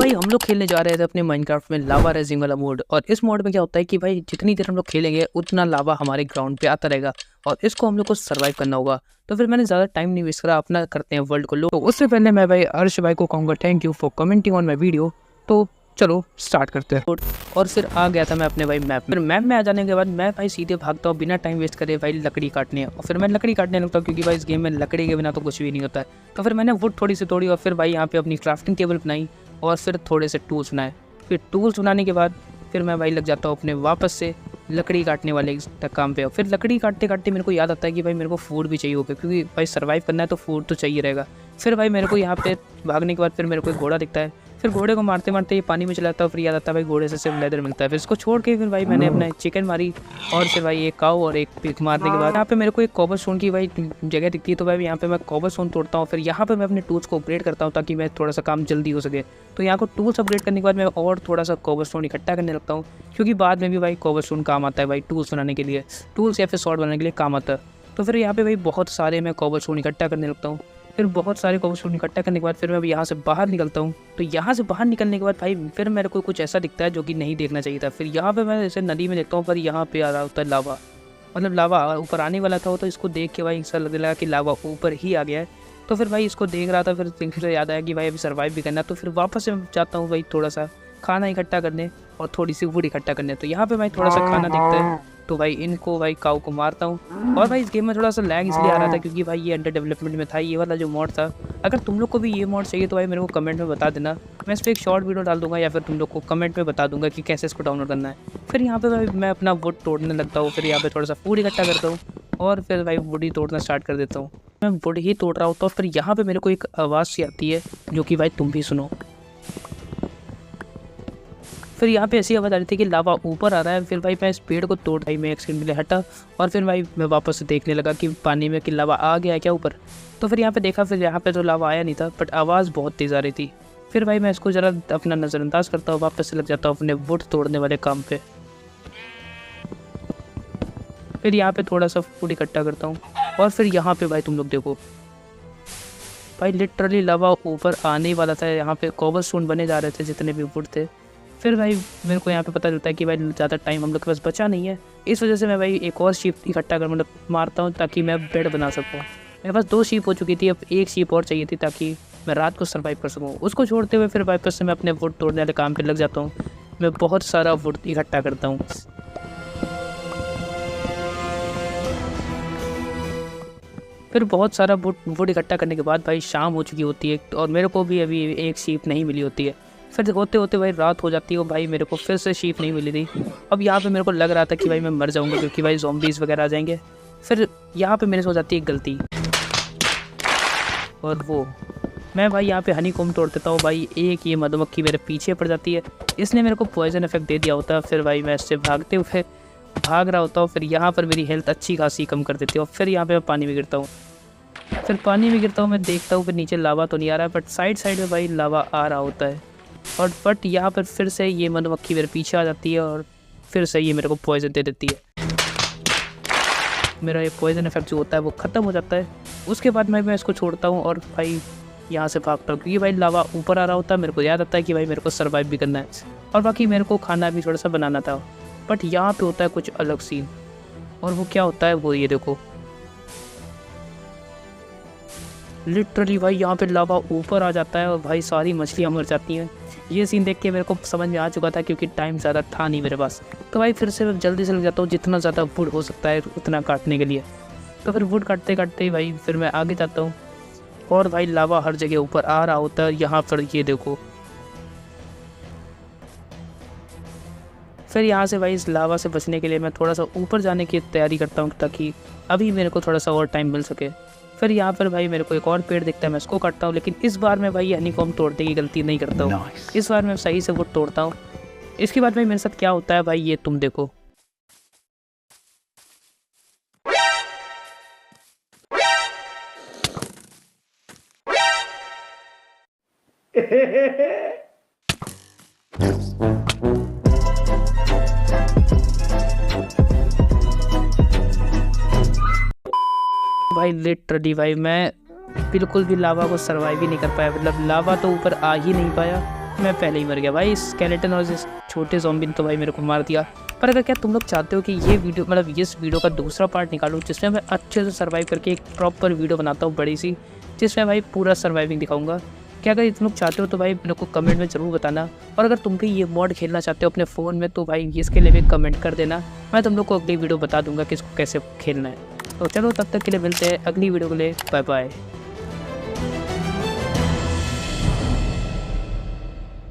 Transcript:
भाई हम लोग खेलने जा रहे थे अपने माइनक्राफ्ट में लावा रेजिंग वाला मोड। और इस मोड में क्या होता है कि भाई जितनी देर हम लोग खेलेंगे उतना लावा हमारे ग्राउंड पे आता रहेगा और इसको हम लोग को सर्वाइव करना होगा। तो फिर मैंने ज़्यादा टाइम नहीं वेस्ट करा, अपना करते हैं वर्ल्ड को लो। तो उससे पहले मैं भाई अर्श भाई को कहूँगा thank you for commenting on my video. तो चलो स्टार्ट करते हैं। और फिर आ गया था मैं अपने भाई मैप में। फिर मैप में आ जाने के बाद मैं भाई सीधे भागता हूँ बिना टाइम वेस्ट करे भाई लकड़ी काटने। और फिर मैं लकड़ी काटने लगता हूँ क्योंकि भाई इस गेम में लकड़ी के बिना तो कुछ भी नहीं होता है। तो फिर मैंने वुड थोड़ी सी तोड़ी और फिर भाई यहाँ पे अपनी क्राफ्टिंग टेबल बनाई और फिर थोड़े से टूल्स बनाए। फिर टूल्स बनाने के बाद फिर मैं भाई लग जाता हूँ अपने वापस से लकड़ी काटने वाले काम पे। और फिर लकड़ी काटते काटते मेरे को याद आता है कि भाई मेरे को फूड भी चाहिए होगा क्योंकि भाई सर्वाइव करना है तो फूड तो चाहिए रहेगा। फिर भाई मेरे को यहाँ पे भागने के बाद फिर मेरे को एक घोड़ा दिखता है। फिर घोड़े को मारते मारते ये पानी में चला जाता है। फिर याद आता है भाई घोड़े से सिर्फ लेदर मिलता है। फिर इसको छोड़ के फिर भाई मैंने अपना चिकन मारी और फिर भाई एक काऊ और एक पिग मारने के बाद यहाँ पे मेरे को एक कॉबलस्टोन की भाई जगह दिखती है। तो भाई यहाँ पे मैं कॉबलस्टोन तोड़ता हूँ। फिर यहाँ पे मैं अपने टूल्स को अपग्रेड करता हूँ ताकि मैं थोड़ा सा काम जल्दी हो सके। तो यहाँ को टूल्स अपग्रेड करने के बाद मैं और थोड़ा सा कॉबलस्टोन इकट्ठा करने लगता हूँ क्योंकि बाद में भी भाई कॉबलस्टोन काम आता है भाई टूल्स बनाने के लिए, टूल्स या फिर शॉर्ट बनाने के लिए काम आता है। तो फिर यहाँ पे भाई बहुत सारे मैं कॉबलस्टोन इकट्ठा करने लगता हूँ। फिर बहुत सारे कॉबलस्टोन इकट्ठा करने के बाद फिर मैं यहाँ से बाहर निकलता हूँ। तो यहाँ से बाहर निकलने के बाद भाई फिर मेरे को कुछ ऐसा दिखता है जो कि नहीं देखना चाहिए था। फिर यहाँ पे मैं जैसे नदी में देखता हूँ पर यहाँ पे आ रहा होता है लावा, मतलब लावा ऊपर आने वाला था। तो इसको देख के भाई ऐसा लगने लगा कि लावा ऊपर ही आ गया है। तो फिर भाई इसको देख रहा था। फिर याद आया कि भाई अभी सर्वाइव भी करना। तो फिर वापस से जाता हूँ भाई थोड़ा सा खाना इकट्ठा करने और थोड़ी सी वुड इकट्ठा करने। तो यहाँ पे भाई थोड़ा सा खाना दिखता है तो भाई इनको भाई काऊ को मारता हूँ। और भाई इस गेम में थोड़ा सा लैग इसलिए आ रहा था क्योंकि भाई ये अंडर डेवलपमेंट में था ये वाला जो मॉड था। अगर तुम लोग को भी ये मॉड चाहिए तो भाई मेरे को कमेंट में बता देना, मैं इस पर एक शॉर्ट वीडियो डाल दूंगा या फिर तुम लोग को कमेंट में बता दूंगा कि कैसे इसको डाउनलोड करना है। फिर यहाँ पे भाई मैं अपना वुड तोड़ने लगता हूँ। फिर यहाँ पे थोड़ा सा फूड इकट्ठा करता हूँ और फिर भाई वुड ही तोड़ना स्टार्ट कर देता हूँ। मैं वुड ही तोड़ रहा होता हूँ। फिर यहाँ पे मेरे को एक आवाज़ सी आती है जो कि भाई तुम भी सुनो। फिर यहाँ पे ऐसी आवाज़ आ रही थी कि लावा ऊपर आ रहा है। फिर भाई मैं इस पेड़ को तोड़ भाई मैं एक सेकंड के लिए हटा और फिर भाई मैं वापस से देखने लगा कि पानी में कि लावा आ गया है क्या ऊपर। तो फिर यहाँ पे देखा, फिर यहाँ पे तो लावा आया नहीं था बट आवाज़ बहुत तेज़ आ रही थी। फिर भाई मैं इसको ज़रा अपना नज़रअंदाज करता हूँ, वापस से लग जाता हूँ अपने वुड तोड़ने वाले काम पे। फिर यहाँ पे थोड़ा सा फूड इकट्ठा करता हूँ और फिर यहाँ पे भाई तुम लोग देखो भाई लिटरली लावा ऊपर आने वाला था। यहाँ पे कॉबलस्टोन बने जा रहे थे जितने भी वुड थे। फिर भाई मेरे को यहाँ पे पता चलता है कि भाई ज़्यादा टाइम हम लोग के पास बचा नहीं है। इस वजह से मैं भाई एक और शीप इकट्ठा कर मतलब मारता हूँ ताकि मैं बेड बना सकूँ। मेरे पास 2 शीप हो चुकी थी, अब एक शीप और चाहिए थी ताकि मैं रात को सर्वाइव कर सकूँ। उसको छोड़ते हुए फिर वापस से मैं अपने वुड तोड़ने वाले काम पर लग जाता हूँ। मैं बहुत सारा वुड इकट्ठा करता हूँ। फिर बहुत सारा वुड इकट्ठा करने के बाद भाई शाम हो चुकी होती है और मेरे को भी अभी एक शीप नहीं मिली होती है। फिर होते होते भाई रात हो जाती है और भाई मेरे को फिर से शीप नहीं मिली थी। अब यहाँ पे मेरे को लग रहा था कि भाई मैं मर जाऊँगा क्योंकि भाई ज़ॉम्बीज़ वगैरह आ जाएंगे। फिर यहाँ पे मेरे से हो जाती है एक गलती और वो मैं भाई यहाँ पे हनी कॉम्ब तोड़ देता हूँ। भाई एक ये मधुमक्खी मेरे पीछे पड़ जाती है, इसने मेरे को पॉइजन इफेक्ट दे दिया होता है। फिर भाई मैं इससे भागते हुए भाग रहा होता हूँ। फिर यहाँ पर मेरी हेल्थ अच्छी खासी कम कर देती है और फिर यहाँ पे मैं पानी में गिरता हूँ। फिर पानी में गिरता हूँ, मैं देखता हूँ फिर नीचे लावा तो नहीं आ रहा है बट साइड में भाई लावा आ रहा होता है। और बट यहाँ पर फिर से ये मधुमक्खी मेरे पीछे आ जाती है और फिर से ये मेरे को पॉइजन दे देती है। मेरा ये पॉइजन इफेक्ट जो होता है वो ख़त्म हो जाता है। उसके बाद मैं इसको छोड़ता हूँ और भाई यहाँ से भागता हूँ क्योंकि भाई लावा ऊपर आ रहा होता है। मेरे को याद आता है कि भाई मेरे को सर्वाइव भी करना है और बाकी मेरे को खाना भी थोड़ा सा बनाना था। बट यहाँ पे होता है कुछ अलग सीन और वो क्या होता है वो ये देखो। लिटरली भाई यहाँ पे लावा ऊपर आ जाता है और भाई सारी मछलियाँ मर जाती हैं। ये सीन देख के मेरे को समझ में आ चुका था क्योंकि टाइम ज़्यादा था नहीं मेरे पास। तो भाई फिर से मैं जल्दी से लग जाता हूँ जितना ज़्यादा वुड हो सकता है उतना काटने के लिए। तो फिर वुड काटते काटते ही भाई फिर मैं आगे जाता हूँ और भाई लावा हर जगह ऊपर आ रहा होता है। यहाँ पर ये देखो फिर यहाँ से भाई इस लावा से बचने के लिए मैं थोड़ा सा ऊपर जाने की तैयारी करता हूँ ताकि अभी मेरे को थोड़ा सा और टाइम मिल सके। फिर यहाँ पर भाई मेरे को एक और पेड़ दिखता है, मैं इसको काटता हूँ लेकिन इस बार मैं भाई हनी कॉम्ब तोड़ने की गलती नहीं करता हूँ। इस बार मैं सही से वो तोड़ता हूँ। इसके बाद भाई मेरे साथ क्या होता है भाई ये तुम देखो। भाई लिटरली भाई मैं बिल्कुल भी लावा को सर्वाइव ही नहीं कर पाया, मतलब लावा तो ऊपर आ ही नहीं पाया मैं पहले ही मर गया भाई। स्केलेटन और इस छोटे ज़ॉम्बी ने तो भाई मेरे को मार दिया। पर अगर क्या तुम लोग चाहते हो कि ये वीडियो मतलब इस वीडियो का दूसरा पार्ट निकालूँ जिसमें मैं अच्छे से सर्वाइव करके एक प्रॉपर वीडियो बनाता हूँ बड़ी सी, जिसमें भाई पूरा सर्वाइविंग दिखाऊंगा, क्या अगर तुम लोग चाहते हो तो भाई मेरे को कमेंट में ज़रूर बताना। और अगर तुम भी ये मॉड खेलना चाहते हो अपने फ़ोन में तो भाई इसके लिए भी कमेंट कर देना, मैं तुम लोग को अगली वीडियो बता दूंगा कि इसको कैसे खेलना है। तो चलो तब तक के लिए मिलते हैं अगली वीडियो के लिए, बाय बाय।